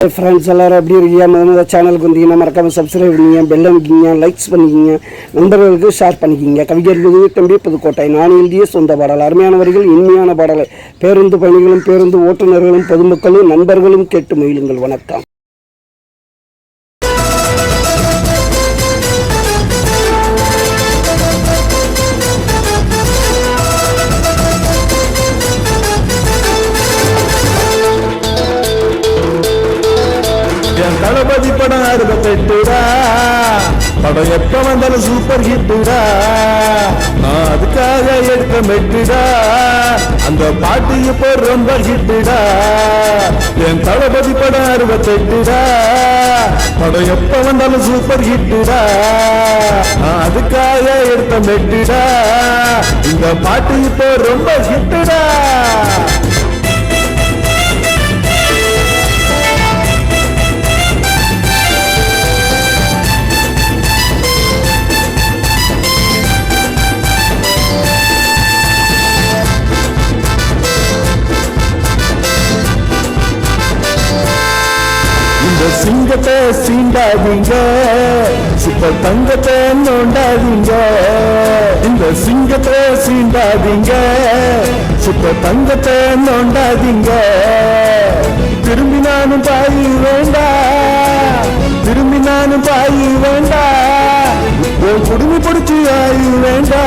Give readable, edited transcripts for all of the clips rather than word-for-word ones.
Friends எல்லாரும் எப்படி இருக்கீங்க? முதல்ல சேனலுக்கு வந்தீங்கன்னா மறக்காமல் சப்ஸ்கிரைப் பண்ணிங்க, பெல் அமைக்கிங்க, லைக்ஸ் பண்ணிக்கிங்க, நண்பர்களுக்கு ஷேர் பண்ணிக்கிங்க. கவிஞர் தம்பி புதுக்கோட்டை. நான் எழுதிய சொந்த பாடல். அருமையான வரிகள், இனிமையான பாடலை பேருந்து பயணிகளும் பேருந்து ஓட்டுநர்களும் பொதுமக்களும் நண்பர்களும் கேட்டு மகிழுங்கள். வணக்கம். தளபதி படம் 68 படம் எப்ப வந்தாலும் சூப்பர் ஹிட்டுடா. நான் அதுக்காக எடுக்க மெட்டுடா. அந்த பாட்டு இப்போ ரொம்ப ஹிட்டுடா. என் தளபதி படம் 68 படம் எப்ப வந்தாலும் சூப்பர் ஹிட்டுடா. நான் அதுக்காக எடுக்க மெட்டுடா. இந்த பாட்டு இப்போ ரொம்ப ஹிட்டுடா. சிங்கத்தை சீண்டாதீங்க, சூப்பர் தங்கத்தை நோண்டாதீங்க. இந்த சிங்கத்தை சீண்டாதீங்க, சூப்பர் தங்கத்தை நோண்டாதீங்க. திரும்பி நானும் பாய் வேண்டா, திரும்பி நானும் பாய் வேண்டா. உன் குடுமி பிடிச்சி ஆயு வேண்டா,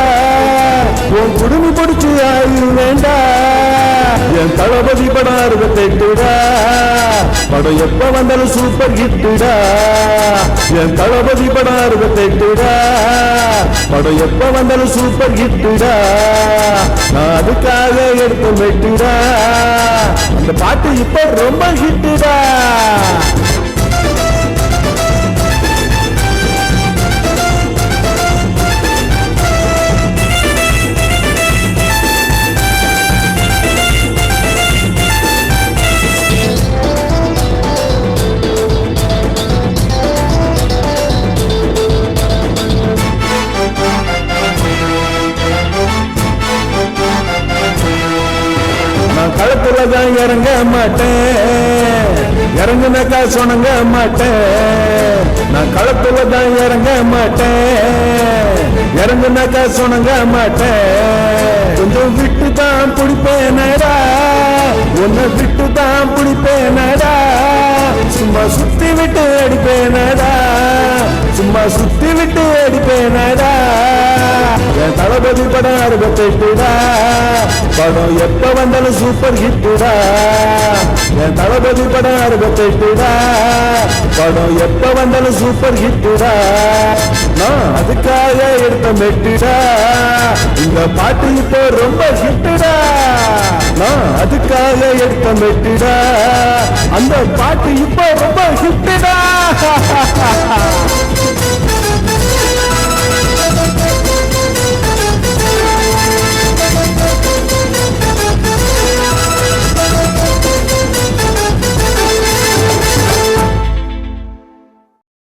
உன் குடுமி பிடிச்சி ஆயு வேண்டா. என் தளபதி படம் 68 படம் எப்ப வந்தாலும் சூப்பர் ஹிட்டுடா. என் தளபதி படம் 68 படம் எப்ப வந்தாலும் சூப்பர் ஹிட்டுடா. நான் அதுக்காக எடுத்து மெட்டுடா. அந்த பாட்டு இப்ப ரொம்ப ஹிட்டுடா. களத்துலதான் இறங்க மாட்டேன், இறங்குனாக்கா சொன்னங்க மாட்டேன். நான் களத்துலதான் இறங்க மாட்டேன், இறங்குனாக்கா சொன்னங்க மாட்டேன். கொஞ்சம் விட்டு தான் பிடிப்பேனடா, உன்னை விட்டு தான் பிடிப்பேனடா. சும்மா சுத்தி விட்டு அடிப்பேனடா, சும்மா சுத்தி விட்டு அடிப்பேனடா. என் தளபதி படம் 68 படம் எப்ப வந்தாலும் சூப்பர் ஹிட்டுடா. என் தளபதி படம் 68 படம் எப்ப வந்தாலும் சூப்பர் ஹிட்டுடா. நான் அதுக்காக எடுத்த மெட்டுடா. இந்த பாட்டு இப்போ ரொம்ப ஹிட்டுடா. நான் அதுக்காக எடுத்த மெட்டுடா. அந்த பாட்டு இப்போ ரொம்ப